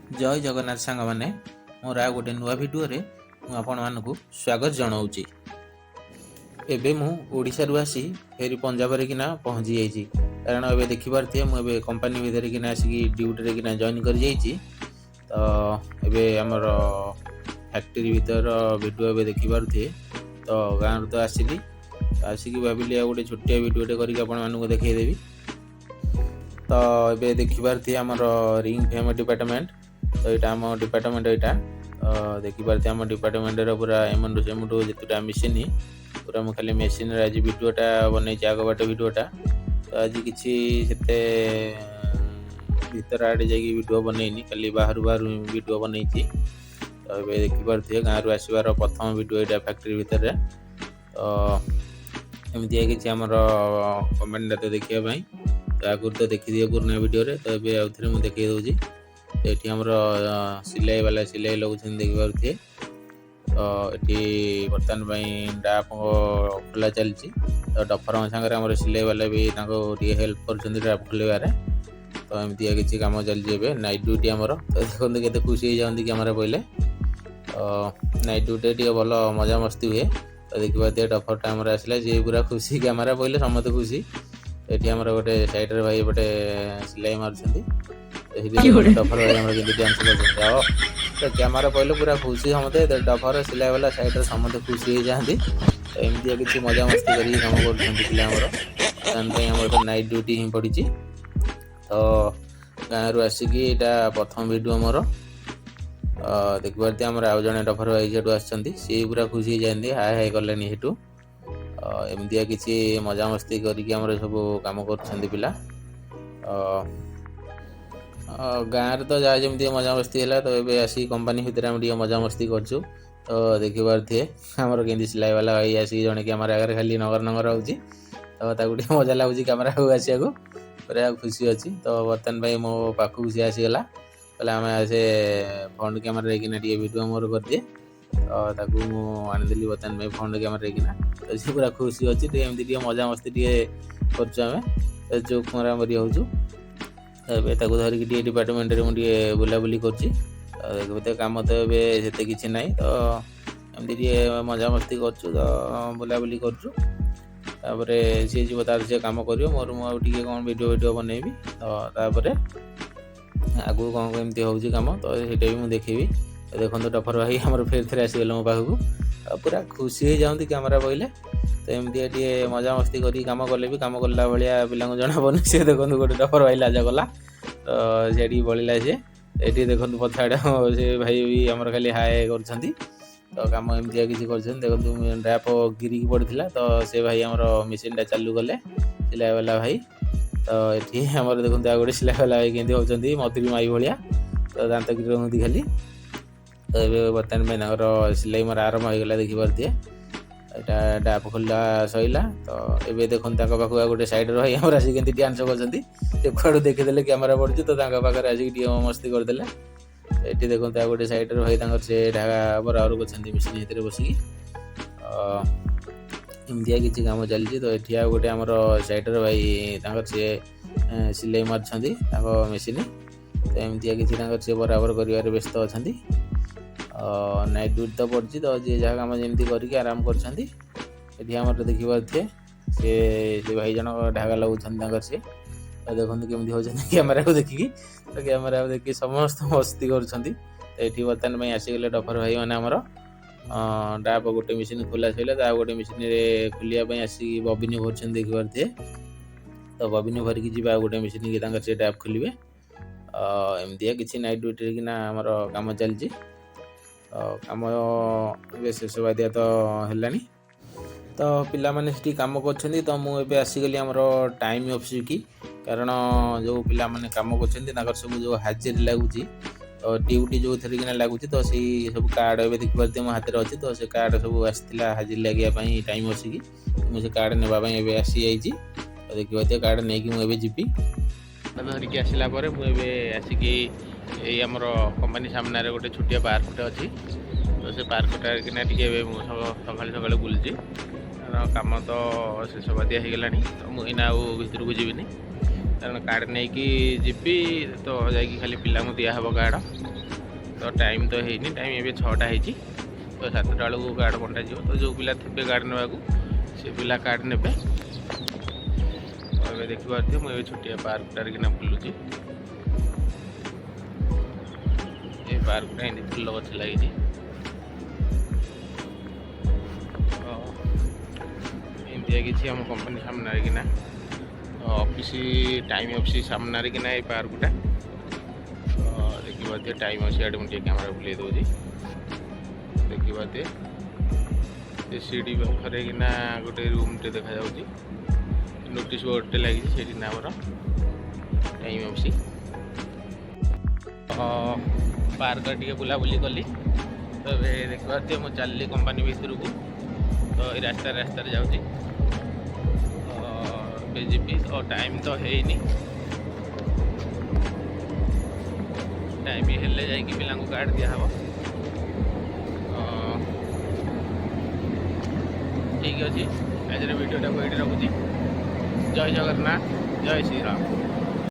जय जगन्नाथ सांग मैंने मोर आ गोटे नुआ भिडियो मुझे स्वागत जनाऊँगी। एबे मु ओडिशारू आसी फेरी पंजाब रे किना पहुँची जाइए कारण एबे देखिबार थे मुझे कंपनी भितर किना आसिकी ड्यूटी रे किना जॉइन कर जाइए। तो एबे हमर फैक्ट्री भीतर भिडियो एबे देखिबार थे तो गाँव तो आसिली आसिकी भाविली गोटे छोटिया भिडियोटे करके आपण मानक देखदेवी। तो ये देखिबार थी आमर रिंग फेम डिपार्टमेंट तो यहाँ आम डिपार्टमेंट यहाँ देखिबार थी आम डिपार्टमेंट पूरा एमन सेमटू जितटा मेसीन पूरा मुझे खाली मेसीन आज भिडियोटा बनई आग बाट भिडियोटा तो आज किसी भीतर आड़े जाकि भिडियो बनईनी खाली बाहर बाहर भिडियो बनई। तो ये देखिबार थी गाँव रु आसबार प्रथम भिडियो यहाँ फैक्ट्री भितर तो एमती किसी आमर कमेंट तो देखापी तो आगुरी तो देखी पुराना भिडियो तो ये आउ थे मुझे देखी दूसरी तो ये आमर सिलाई वाला सिलाई लगुन देखिबार थे। तो ये बर्तमान डाप खोला चलती तो डफर सागर आम सिलाई वाला भी हेल्प कर डाप खोलबार तो एमती किसी कम चलती नाइट ड्यूटी आमर तो देखते के खुशी हो जाती कैमेरा पड़े तो नाइट ड्यूटी टे भल मजा मस्ती हुए। तो देखिए डफरटा आमर आसला सी पूरा खुशी कैमेरा पड़े समस्त खुशी ये आम गोटे सैड्रे भाई गोटे सिलाई मार्च डफर भाई डांस कर कैमेरा पड़े पूरा खुशी समझे डफर सिलाई वाला सैड्रे समस्त खुशी हो जाती। तो एमती किसी मजा मस्ती कर कम कर नाइट ड्यूटी ही पड़ी। तो गाँव रु आसिकी यहाँ प्रथम भिडियो मोर देखिए आम आउ जड़े डफर भाई से सी पूरा खुशी हो जाती हाय हाय कले हेटू एमती किसी मजा मस्ती करके सब कम कर पिला गाँव तो जहाँ जमी मजा मस्ती है। तो ये आसिक कंपनी भितर आम मजा मस्ती करूँ तो देखिबार थे आमर के सिलाई वाला भाई आसिक जड़े कैमेरा आगे खाली नगर नगर हो मजा लगुच कैमेरा को आसा पूरा खुशी अच्छी। तो बर्तमान भाई मो पाखक सी आसीगला कहला आम से फ्रंट कैमेरा कि भिडियो मोर कर दिए तो आनीदेली बर्तमान भाई फ्रंट कैमेरा किना तो सी पूरा खुशी अच्छी एमती मजा मस्ती कर जो मरामरी हो धरिकी डिपार्टमेंट में मुझे बुलाबुली कर कम तो ये किसी ना तो एमती मजा मस्ती कर बुलाबुली कर सी जीव तार सी कम कर मोर मुझे कौन भिडियो भिडियो बनईबी तो आगू कौन एमती हो कम तो ये भी मुझे देखी। देखो डफर भाई आम फेर थे आसीगले मो पाखक पूरा खुशी हो जाती कैमेरा पड़े तो एमती मजा मस्ती कर कम कले भी कम कला भाया पिला जना पड़े सी देखो गोटे डफर भाई लाजा कला तो सी पड़ा सी ये देखो पछाड़ से भाई भी आमर खाली हाय कर तो कम एमती किसी कर देखो ड्राप गिरिकी पड़ा तो से भाई आमर मेसीनटा चालू कले सिलाई वाला भाई तो ये आमर देखो आ गए सिलाई वाला भाई केमती होती मधुरी माई भाया तो दांत गिरी हूँ खाली। तो ये बर्तमान भाई सिलाई मोर आरम्भ हो गला देखिबार थे यहाँ डाप खोला सैला तो ये देखो पाख गोटे सैड्रे भाई आम आसिक डांस कर देखीदे कैमेरा पड़ी तो पाखे आसिक मस्ती करदे ये देखो गोटे सैड्रे भाई से ढागा बराबर कर मेसीन भितर बसिकी एमती किसी कम चलती। तो ये गोटे आम सैड्रे भाई सी सिलाई मार्च मेसीन तो एमती किसी सी बराबर कर व्यस्त अच्छा नाइट ड्यूटी तो पड़ी तो जी जहाँ कम जमी करके आराम कर देखिबार थे से भाई जन ढागा लगुन सी तो देखो केमती हो कैमेरा को देखिकी तो कैमेरा देखिए समस्त मस्ती कर बर्तमान में आसीगले डफर भाई मैंने आमर डाप गोटे मेसीन खोला सैला तो गोटे मेसीन खोलिया आसिक बबिन भर देखिबार थे तो बबिन भरिकी जी गोटे मेसीन की से डाप खोलिए एमती किसी नाइट ड्यूटी किना आमर कम चलती कम शेष बादिया तो है तो पिला माने सेठी काम कर तो मुझे आसीगली आमर टाइम ऑफिस की कारण जो पिला माने काम कर सब जो हाजिर लगुच तो ड्यूटी जो थे कि लगुच तो सी सब कार्ड ए देखिए मो हाथ में अच्छी तो से कार्ड सब आसाला हाजिर लगे टाइम आसिकी मुझे कार्ड नापी आसी जाइए तो देखिए कार्ड नहीं कि मुझे जी धरिकी आसला मुझे आसिकी ये आमर कंपनी सामने गोटे छोटिया पार्कटे अच्छी तो से पार्कटा किना सका सका बुलूँ कारण कम तो शेष बादिया हो गला तो मुझे भितर को जीविनी କାରଣ କାର୍ଡ଼ ନେଇକି ଯିବି ତ ଯାଇକି ଖାଲି ପିଲାଙ୍କୁ ଦିଆହେବ କାର୍ଡ଼। ତ ଟାଇମ୍ ତ ହେଇନି, ଟାଇମ୍ ଏବେ 6ଟା ହେଇଛି। ତ 7ଟା ବେଳକୁ କାର୍ଡ଼ ବଣ୍ଟାଯିବ। ତ ଯେଉଁ ପିଲା ଥିବେ କାର୍ଡ଼ ନେବାକୁ ସେ ପିଲା କାର୍ଡ଼ ନେବେ। ତ ଏବେ ଦେଖିପାରୁଥିବେ ମୁଁ ଏବେ ଛୋଟିଆ ପାର୍କଟାରେ କିନା ବୁଲୁଛି। ଏ ପାର୍କଟା ଏମିତି ଫୁଲ ଗଛ ଲାଗିଛି। ଏମିତିଆ କିଛି ଆମ କମ୍ପାନୀ ସାମ୍ନାରେ କିନା ଅଫିସ୍ ଟାଇମ୍ ଅଫିସ୍ ସାମ୍ନାରେ କିନା ଏ ପାର୍କଟା। ଦେଖିପାରୁଥିବେ ଟାଇମ୍ ଅଛି, ଆଡ଼େ ମୁଁ ଟିକେ କ୍ୟାମେରା ବୁଲେଇ ଦେଉଛି। ଦେଖିପାରୁଥିବେ ସେ ସିଡ଼ି ପାଖରେ କିନା ଗୋଟେ ରୁମ୍ଟେ ଦେଖାଯାଉଛି। ନୋଟିସ୍ ବୋର୍ଡ଼ଟେ ଲାଗିଛି, ସେଇଠି ନା ଆମର ଟାଇମ୍ ଅଫିସ୍। ପାର୍କ ଟିକେ ବୁଲାବୁଲି କଲି। ତ ଏବେ ଦେଖିପାରୁଥିବେ ମୁଁ ଚାଲିଲି କମ୍ପାନୀ ଭିତରକୁ। ତ ଏଇ ରାସ୍ତାରେ ଯାଉଛି। ଏବେ ଯିବି। ତ ଟାଇମ୍ ତ ହେଇନି, ଟାଇମ୍ ହେଲେ ଯାଇକି ପିଲାଙ୍କୁ କାର୍ଡ଼ ଦିଆହେବ। ଠିକ୍ ଅଛି, ଆଜିର ଭିଡ଼ିଓଟାକୁ ଏଇଠି ରଖୁଛି। ଜୟ ଜଗନ୍ନାଥ, ଜୟ ଶ୍ରୀରାମ।